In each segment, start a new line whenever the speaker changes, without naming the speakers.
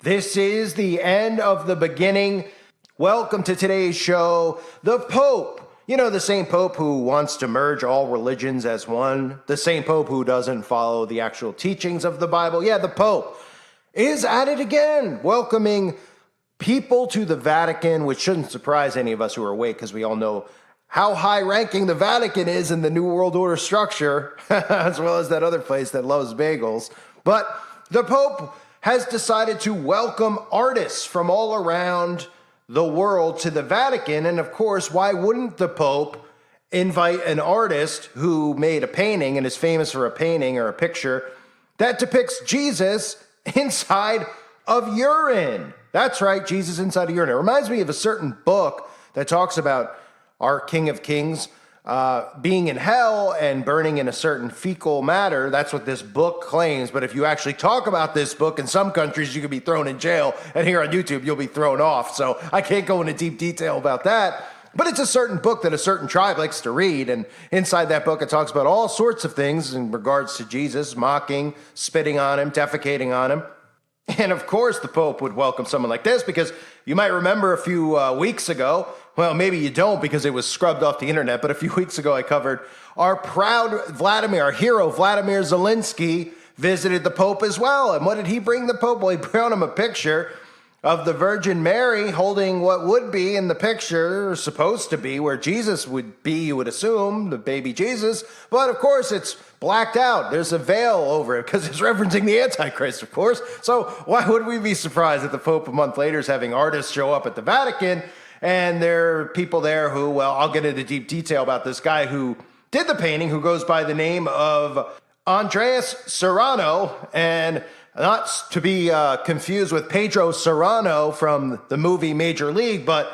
This is the end of the beginning. Welcome to today's show. The Pope, the same Pope who wants to merge all religions as one, the same Pope who doesn't follow the actual teachings of the Bible. Yeah, the Pope is at it again, welcoming people to the Vatican, which shouldn't surprise any of us who are awake because we all know how high-ranking the Vatican is in the New World Order structure, as well as that other place that loves bagels. But the Pope has decided to welcome artists from all around the world to the Vatican. And of course, why wouldn't the Pope invite an artist who made a painting and is famous for a painting or a picture that depicts Jesus inside of urine? That's right, Jesus inside of urine. It reminds me of a certain book that talks about our King of Kings being in hell and burning in a certain fecal matter. That's what this book claims. But if you actually talk about this book in some countries, you could be thrown in jail. And here on YouTube, you'll be thrown off. So I can't go into deep detail about that. But it's a certain book that a certain tribe likes to read. And inside that book, it talks about all sorts of things in regards to Jesus, mocking, spitting on him, defecating on him. And of course, the Pope would welcome someone like this because you might remember a few weeks ago, well, maybe you don't because it was scrubbed off the internet, but a few weeks ago I covered our our hero Vladimir Zelensky visited the Pope as well. And what did he bring the Pope? Well, he brought him a picture of the Virgin Mary holding what would be in the picture, or supposed to be, where Jesus would be, you would assume, the baby Jesus. But of course, it's blacked out. There's a veil over it because it's referencing the Antichrist, of course. So why would we be surprised that the Pope a month later is having artists show up at the Vatican? And there are people there who, well, I'll get into deep detail about this guy who did the painting, who goes by the name of Andres Serrano, and not to be confused with Pedro Serrano from the movie Major League, but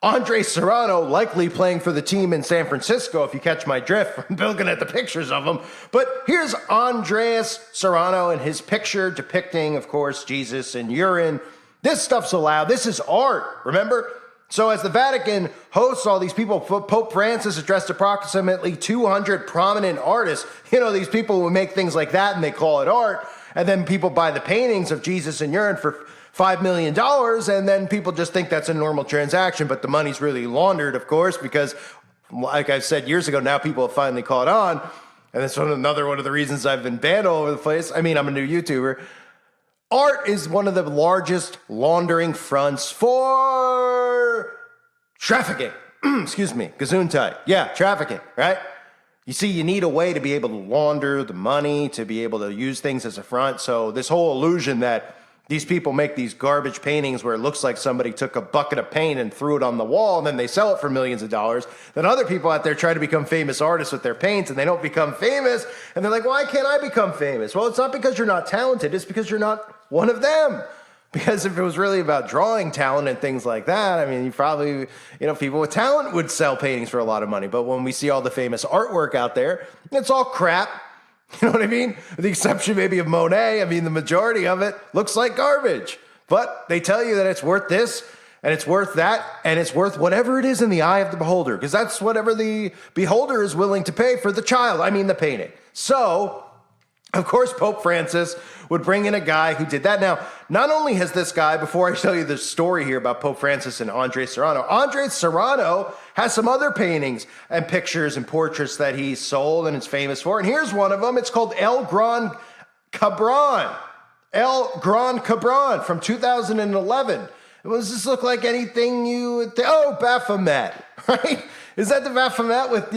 Andres Serrano likely playing for the team in San Francisco, if you catch my drift from looking at the pictures of him. But here's Andres Serrano and his picture depicting, of course, Jesus in urine. This stuff's allowed. This is art, remember? So as the Vatican hosts all these people, Pope Francis addressed approximately 200 prominent artists. These people who make things like that and they call it art. And then people buy the paintings of Jesus in urine for $5 million, and then people just think that's a normal transaction, but the money's really laundered, of course, because, like I said years ago, now people have finally caught on, and that's another one of the reasons I've been banned all over the place. I mean, I'm a new YouTuber. Art is one of the largest laundering fronts for trafficking. Excuse me, Gesundheit. Yeah, trafficking, right? You see, you need a way to be able to launder the money, to be able to use things as a front. So this whole illusion that these people make these garbage paintings where it looks like somebody took a bucket of paint and threw it on the wall and then they sell it for millions of dollars. Then other people out there try to become famous artists with their paints and they don't become famous. And they're like, why can't I become famous? Well, it's not because you're not talented. It's because you're not one of them. Because if it was really about drawing talent and things like that, I mean, you probably, people with talent would sell paintings for a lot of money. But when we see all the famous artwork out there, it's all crap. You know what I mean? With the exception maybe of Monet, I mean, the majority of it looks like garbage. But they tell you that it's worth this, and it's worth that, and it's worth whatever it is in the eye of the beholder. Because that's whatever the beholder is willing to pay for the the painting. So, of course, Pope Francis would bring in a guy who did that. Now, not only has this guy, before I tell you the story here about Pope Francis and Andres Serrano has some other paintings and pictures and portraits that he sold and is famous for. And here's one of them. It's called El Gran Cabron. El Gran Cabron from 2011. Does this look like anything you would think? Oh, Baphomet, right? Is that the Baphomet with,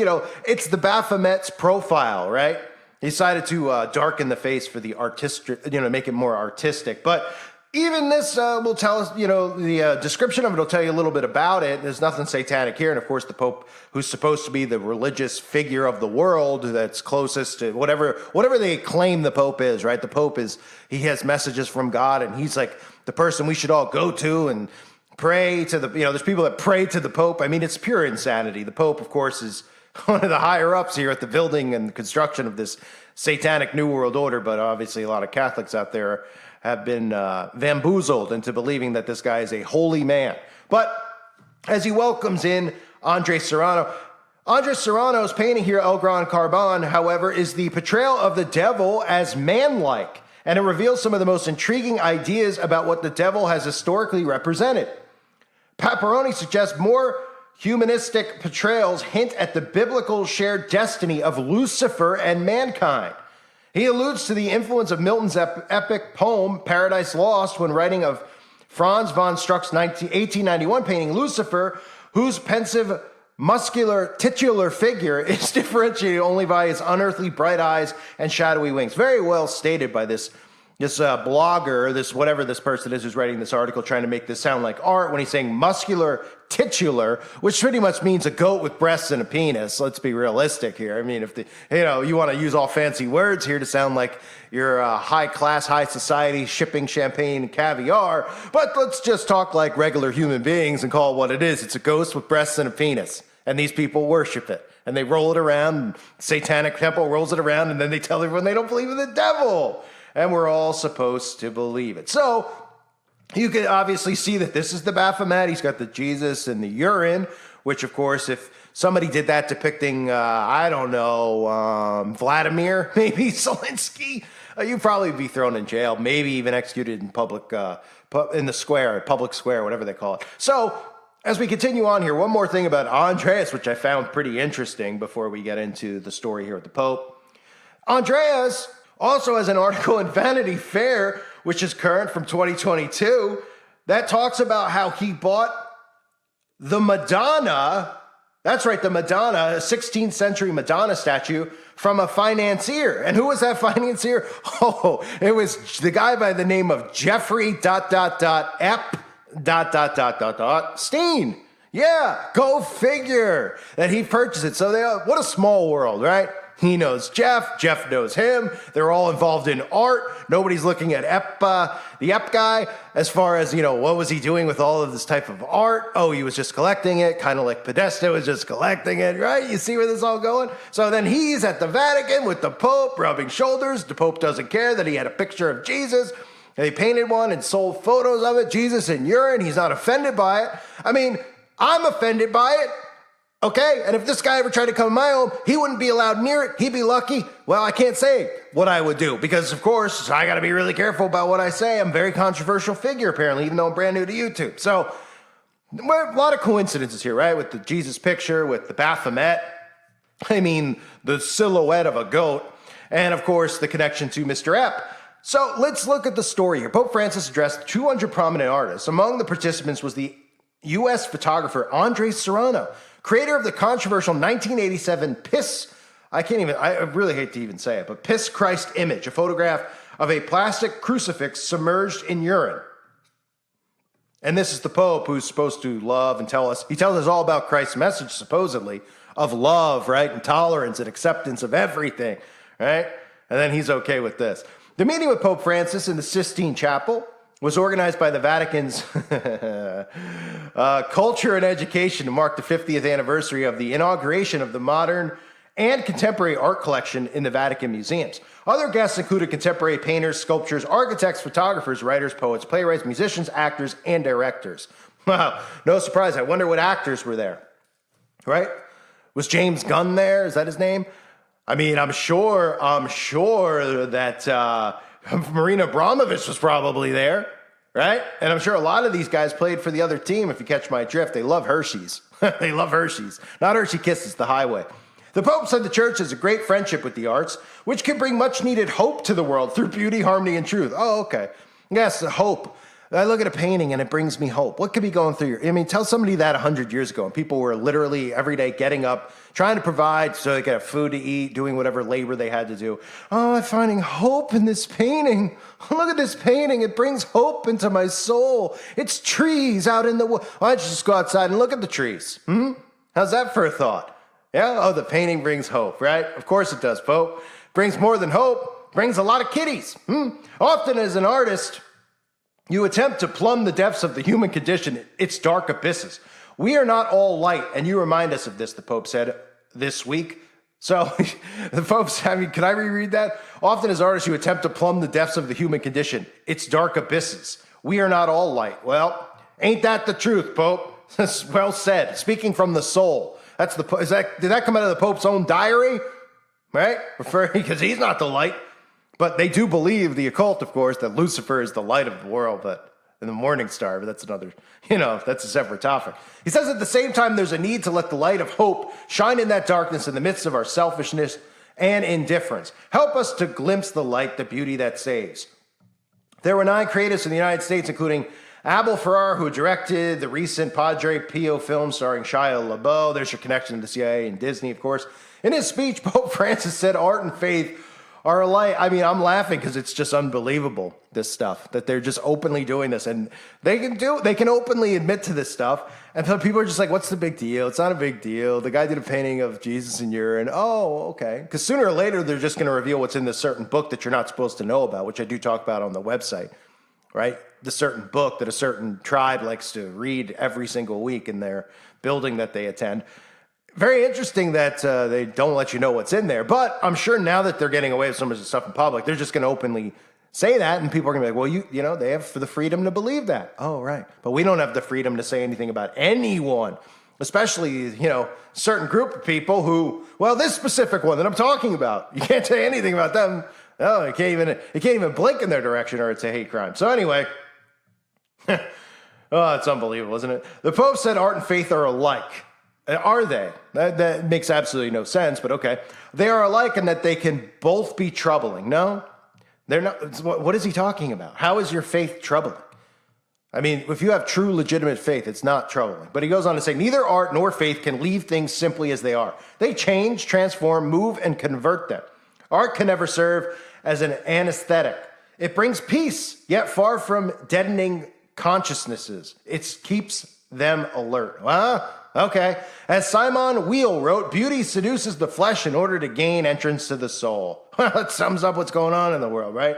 it's the Baphomet's profile, right? He decided to darken the face for the artistic, make it more artistic. But even this will tell us, the description of it will tell you a little bit about it. There's nothing satanic here. And of course, the Pope, who's supposed to be the religious figure of the world that's closest to whatever they claim the Pope is, right? The Pope he has messages from God, and he's like the person we should all go to and pray to there's people that pray to the Pope. I mean, it's pure insanity. The Pope, of course, is one of the higher ups here at the building and construction of this satanic New World Order, but obviously a lot of Catholics out there have been bamboozled into believing that this guy is a holy man. But as he welcomes in Andres Serrano's painting here, El Gran Carbon, however, is the portrayal of the devil as manlike. and it reveals some of the most intriguing ideas about what the devil has historically represented. Paparoni suggests more humanistic portrayals hint at the biblical shared destiny of Lucifer and mankind. He alludes to the influence of Milton's epic poem, Paradise Lost, when writing of Franz von Struck's 1891 painting Lucifer, whose pensive, muscular, titular figure is differentiated only by his unearthly bright eyes and shadowy wings. Very well stated by this blogger, this whatever this person is who's writing this article, trying to make this sound like art when he's saying muscular, titular, which pretty much means a goat with breasts and a penis. Let's be realistic here. I mean, if you want to use all fancy words here to sound like you're high class, high society, shipping champagne and caviar, but let's just talk like regular human beings and call it what it is. It's a ghost with breasts and a penis, and these people worship it. And they roll it around, Satanic Temple rolls it around, and then they tell everyone they don't believe in the devil. And we're all supposed to believe it. So you can obviously see that this is the Baphomet. He's got the Jesus and the urine, which, of course, if somebody did that depicting, Vladimir, maybe Zelensky, you'd probably be thrown in jail, maybe even executed in public square, whatever they call it. So as we continue on here, one more thing about Andreas, which I found pretty interesting before we get into the story here with the Pope. Andreas also has an article in Vanity Fair, which is current from 2022, that talks about how he bought the Madonna, that's right, the Madonna, a 16th century Madonna statue, from a financier. And who was that financier? Oh, it was the guy by the name of Jeffrey Steen. Yeah, go figure that he purchased it. So what a small world, right? He knows Jeff knows him. They're all involved in art. Nobody's looking at the Ep guy as far as, what was he doing with all of this type of art? Oh, he was just collecting it, kind of like Podesta was just collecting it, right? You see where this is all going? So then he's at the Vatican with the Pope, rubbing shoulders. The Pope doesn't care that he had a picture of Jesus. They painted one and sold photos of it, Jesus in urine. He's not offended by it. I mean, I'm offended by it. Okay, and if this guy ever tried to come to my home, he wouldn't be allowed near it. He'd be lucky. Well, I can't say what I would do because, of course, I got to be really careful about what I say. I'm a very controversial figure, apparently, even though I'm brand new to YouTube. So, a lot of coincidences here, right? With the Jesus picture, with the Baphomet. I mean, the silhouette of a goat. And, of course, the connection to Mr. Ep. So, let's look at the story here. Pope Francis addressed 200 prominent artists. Among the participants was the U.S. photographer Andre Serrano, creator of the controversial 1987 I really hate to even say it, but Piss Christ image, a photograph of a plastic crucifix submerged in urine. And this is the Pope who's supposed to love and he tells us all about Christ's message, supposedly, of love, right, and tolerance and acceptance of everything, right? And then he's okay with this. The meeting with Pope Francis in the Sistine Chapel was organized by the Vatican's Culture and Education to mark the 50th anniversary of the inauguration of the modern and contemporary art collection in the Vatican museums. Other guests included contemporary painters, sculptors, architects, photographers, writers, poets, playwrights, musicians, actors, and directors. Wow, no surprise. I wonder what actors were there, right? Was James Gunn there? Is that his name? I mean, I'm sure that Marina Abramovich was probably there, right? And I'm sure a lot of these guys played for the other team, if you catch my drift. They love Hershey's. They love Hershey's. Not Hershey Kisses, the highway. The Pope said the church has a great friendship with the arts, which can bring much needed hope to the world through beauty, harmony, and truth. Oh, okay. Yes, hope. I look at a painting and it brings me hope. What could be going through tell somebody that 100 years ago, and people were literally every day getting up, trying to provide so they could have food to eat, doing whatever labor they had to do. Oh, I'm finding hope in this painting. Look at this painting. It brings hope into my soul. It's trees out in the woods. Why don't you just go outside and look at the trees? How's that for a thought? Yeah? Oh, the painting brings hope, right? Of course it does, Pope. Brings more than hope. Brings a lot of kitties. Often as an artist, you attempt to plumb the depths of the human condition, its dark abysses. We are not all light, and you remind us of this, the Pope said this week. So, the Pope's, can I reread that? Often as artists, you attempt to plumb the depths of the human condition, its dark abysses. We are not all light. Well, ain't that the truth, Pope? Well said. Speaking from the soul. Did that come out of the Pope's own diary? Right? Because he's not the light. But they do believe, the occult, of course, that Lucifer is the light of the world, and the morning star, but that's another, that's a separate topic. He says at the same time, there's a need to let the light of hope shine in that darkness in the midst of our selfishness and indifference. Help us to glimpse the light, the beauty that saves. There were 9 creatives in the United States, including Abel Ferrara, who directed the recent Padre Pio film starring Shia LaBeouf. There's your connection to the CIA and Disney, of course. In his speech, Pope Francis said art and faith are alike. I mean, I'm laughing because it's just unbelievable, this stuff, that they're just openly doing this. And they can openly admit to this stuff. And so people are just like, what's the big deal? It's not a big deal. The guy did a painting of Jesus in urine. Oh, okay. Because sooner or later, they're just going to reveal what's in this certain book that you're not supposed to know about, which I do talk about on the website, right? The certain book that a certain tribe likes to read every single week in their building that they attend. Very interesting that they don't let you know what's in there. But I'm sure now that they're getting away with so much of stuff in public, they're just going to openly say that. And people are going to be like, well, they have the freedom to believe that. Oh, right. But we don't have the freedom to say anything about anyone, especially, certain group of people who, well, this specific one that I'm talking about, you can't say anything about them. Oh, you can't even blink in their direction or it's a hate crime. So anyway, oh, it's unbelievable, isn't it? The Pope said art and faith are alike. Are they? That makes absolutely no sense, but okay. They are alike in that they can both be troubling. No, they're not. What is he talking about? How is your faith troubling? I mean, if you have true, legitimate faith, it's not troubling. But he goes on to say, neither art nor faith can leave things simply as they are. They change, transform, move, and convert them. Art can never serve as an anesthetic. It brings peace, yet far from deadening consciousnesses. It keeps them alert. Okay. As Simon Weil wrote, beauty seduces the flesh in order to gain entrance to the soul. That sums up what's going on in the world, right?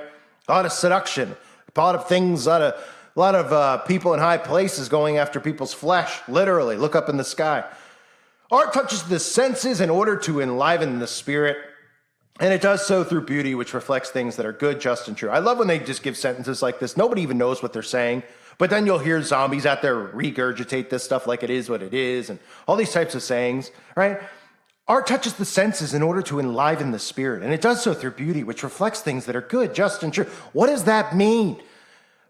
A lot of seduction, a lot of things, a lot of people in high places going after people's flesh, literally. Look up in the sky. Art touches the senses in order to enliven the spirit, and it does so through beauty, which reflects things that are good, just, and true. I love when they just give sentences like this. Nobody even knows what they're saying. But then you'll hear zombies out there regurgitate this stuff like it is what it is and all these types of sayings, right? Art touches the senses in order to enliven the spirit, and it does so through beauty, which reflects things that are good, just, and true. What does that mean?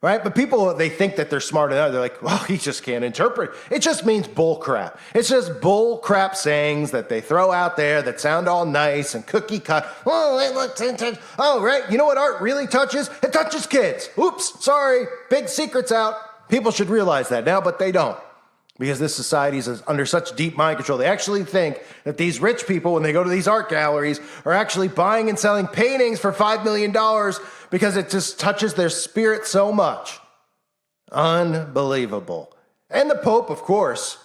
Right? But people, they think that they're smart enough. They're like, well, he just can't interpret. It just means bull crap. It's just bull crap sayings that they throw out there that sound all nice and cookie cut. Oh, right. You know what art really touches? It touches kids. Oops, sorry. Big secret's out. People should realize that now, but they don't. Because this society is under such deep mind control. They actually think that these rich people, when they go to these art galleries, are actually buying and selling paintings for $5 million because it just touches their spirit so much. Unbelievable. And the Pope, of course,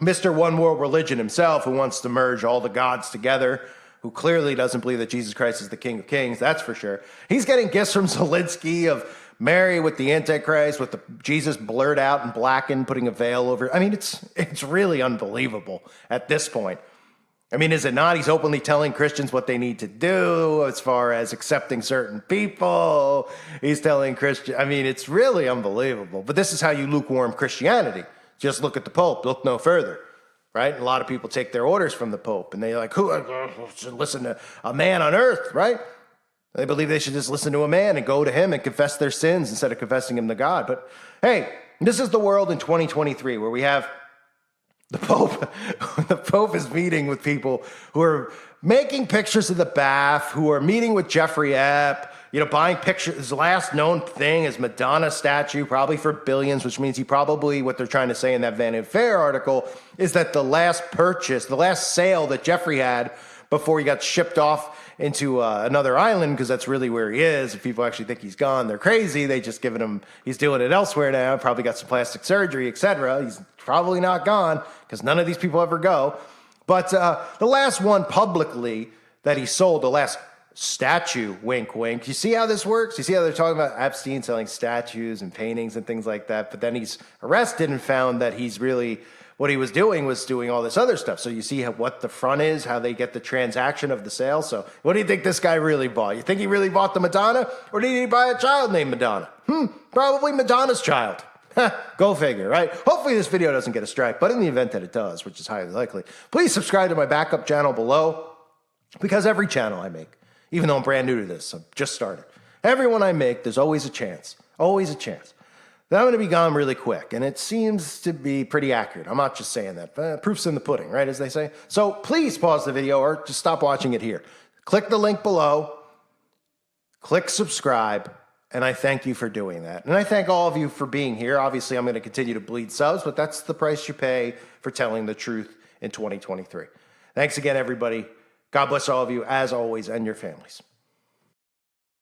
Mr. One World Religion himself, who wants to merge all the gods together, who clearly doesn't believe that Jesus Christ is the King of Kings, that's for sure. He's getting gifts from Zelensky of Mary with the Antichrist, with the Jesus blurred out and blackened, putting a veil over. I mean, it's really unbelievable at this point. I mean, is it not? He's openly telling Christians what they need to do as far as accepting certain people. He's telling Christians, I mean, it's really unbelievable. But this is how you lukewarm Christianity. Just look at the Pope, look no further, right? And a lot of people take their orders from the Pope, and they're like, who should listen to a man on earth, right? They believe they should just listen to a man and go to him and confess their sins instead of confessing him to God. But hey, this is the world in 2023 where we have the Pope. The Pope is meeting with people who are making pictures of the bath, who are meeting with Jeffrey Epps, buying pictures. His last known thing is Madonna statue, probably for billions, which means what they're trying to say in that Vanity Fair article is that the last sale that Jeffrey had before he got shipped off into another island, because that's really where he is. If people actually think he's gone, they're crazy. They just given him, he's doing it elsewhere now, probably got some plastic surgery, etc. He's probably not gone, because none of these people ever go. But the last one publicly that he sold, the last statue, wink, wink. You see how this works? You see how they're talking about Epstein selling statues and paintings and things like that, but then he's arrested and found that he's really, what he was doing all this other stuff. So you see what the front is, how they get the transaction of the sale. So what do you think this guy really bought? You think he really bought the Madonna? Or did he buy a child named Madonna? Probably Madonna's child. Go figure, right? Hopefully this video doesn't get a strike, but in the event that it does, which is highly likely, please subscribe to my backup channel below, because every channel I make even though I'm brand new to this. I've just started. Everyone I make, there's always a chance that I'm going to be gone really quick. And it seems to be pretty accurate. I'm not just saying that. Proof's in the pudding, right, as they say? So please pause the video or just stop watching it here. Click the link below. Click subscribe. And I thank you for doing that. And I thank all of you for being here. Obviously, I'm going to continue to bleed subs, but that's the price you pay for telling the truth in 2023. Thanks again, everybody. God bless all of you, as always, and your families.